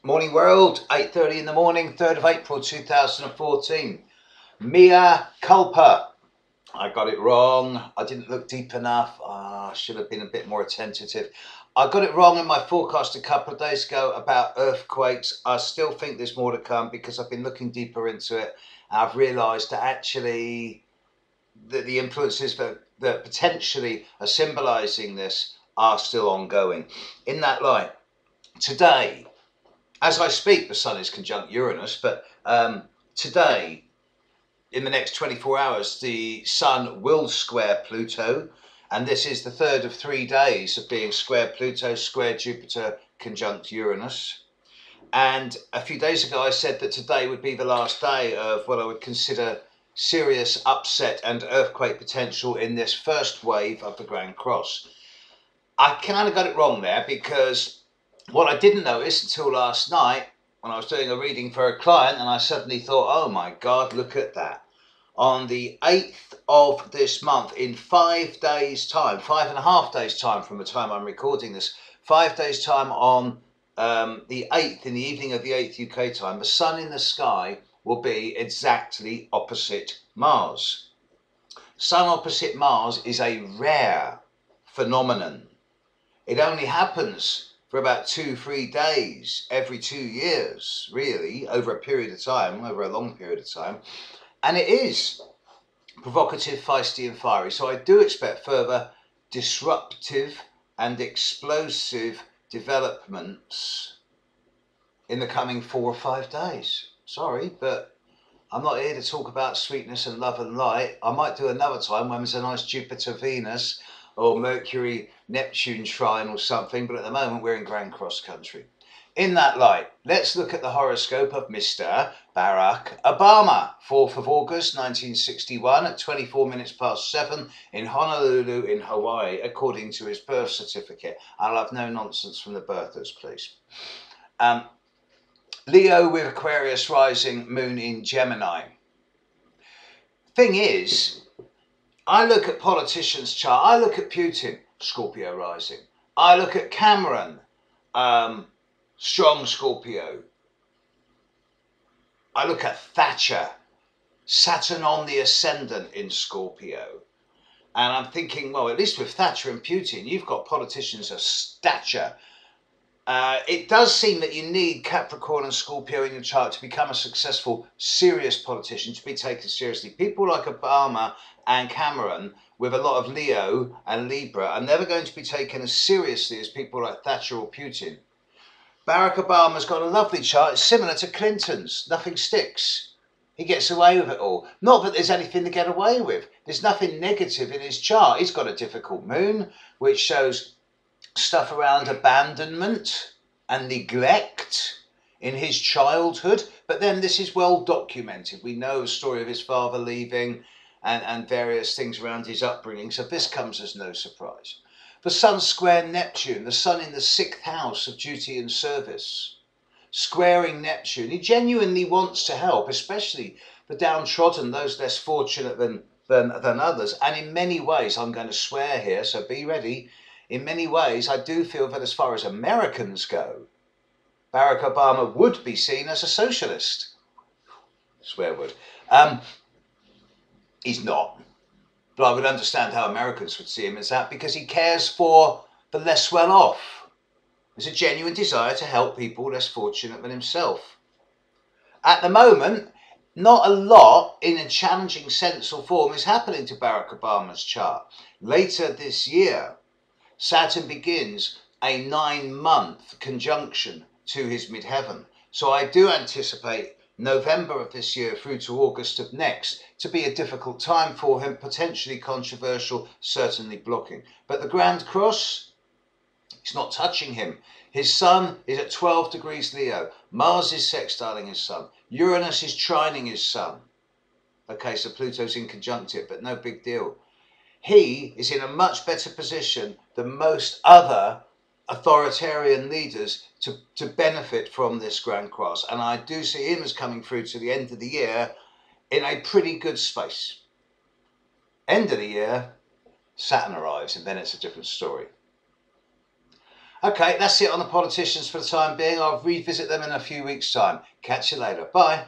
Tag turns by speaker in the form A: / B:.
A: Morning world, 8:30 in the morning, 3rd of April 2014. Mea culpa. I got it wrong. I didn't look deep enough. I should have been a bit more attentive. I got it wrong in my forecast a couple of days ago about earthquakes. I still think there's more to come because I've been looking deeper into it. And I've realised that actually the influences that potentially are symbolising this are still ongoing. In that light, today, as I speak, the Sun is conjunct Uranus, but today, in the next 24 hours, the Sun will square Pluto, and this is the third of 3 days of being square Pluto, square Jupiter, conjunct Uranus. And a few days ago, I said that today would be the last day of what I would consider serious upset and earthquake potential in this first wave of the Grand Cross. I kind of got it wrong there because what I didn't notice until last night when I was doing a reading for a client, and I suddenly thought, oh my God, look at that. On the 8th of this month, in 5 days' time, 5.5 days' time from the time I'm recording this, 5 days' time on the 8th, in the evening of the 8th UK time, the Sun in the sky will be exactly opposite Mars. Sun opposite Mars is a rare phenomenon. It only happens for about 2-3 days every 2 years, really, over a period of time, over a long period of time. And it is provocative, feisty and fiery. So I do expect further disruptive and explosive developments in the coming 4 or 5 days. Sorry, but I'm not here to talk about sweetness and love and light. I might do another time when there's a nice Jupiter-Venus or Mercury-Neptune trine or something, but at the moment we're in Grand Cross country. In that light, let's look at the horoscope of Mr. Barack Obama, 4th of August 1961 at 24 minutes past 7 in Honolulu in Hawaii, according to his birth certificate. I'll have no nonsense from the birthers, please. Leo with Aquarius rising, moon in Gemini. Thing is, I look at politicians' chart. I look at Putin, Scorpio rising. I look at Cameron, strong Scorpio. I look at Thatcher, Saturn on the ascendant in Scorpio. And I'm thinking, well, at least with Thatcher and Putin, you've got politicians of stature. It does seem that you need Capricorn and Scorpio in your chart to become a successful, serious politician, to be taken seriously. People like Obama and Cameron, with a lot of Leo and Libra, are never going to be taken as seriously as people like Thatcher or Putin. Barack Obama's got a lovely chart. It's similar to Clinton's. Nothing sticks. He gets away with it all. Not that there's anything to get away with. There's nothing negative in his chart. He's got a difficult moon, which shows stuff around abandonment and neglect in his childhood, but then this is well documented. We know the story of his father leaving and various things around his upbringing, so this comes as no surprise. The Sun square Neptune, the Sun in the 6th house of duty and service, squaring Neptune. He genuinely wants to help, especially the downtrodden, those less fortunate than others, and in many ways, I'm going to swear here, so be ready. In many ways, I do feel that as far as Americans go, Barack Obama would be seen as a socialist. Swear word. He's not. But I would understand how Americans would see him as that because he cares for the less well off. There's a genuine desire to help people less fortunate than himself. At the moment, not a lot in a challenging sense or form is happening to Barack Obama's chart. Later this year, Saturn begins a 9-month conjunction to his midheaven. So I do anticipate November of this year through to August of next to be a difficult time for him, potentially controversial, certainly blocking. But the Grand Cross, it's not touching him. His Sun is at 12 degrees Leo. Mars is sextiling his Sun. Uranus is trining his Sun. Okay, so Pluto's in conjunctive, but no big deal. He is in a much better position than most other authoritarian leaders to benefit from this Grand Cross. And I do see him as coming through to the end of the year in a pretty good space. End of the year, Saturn arrives, and then it's a different story. Okay, that's it on the politicians for the time being. I'll revisit them in a few weeks' time. Catch you later. Bye.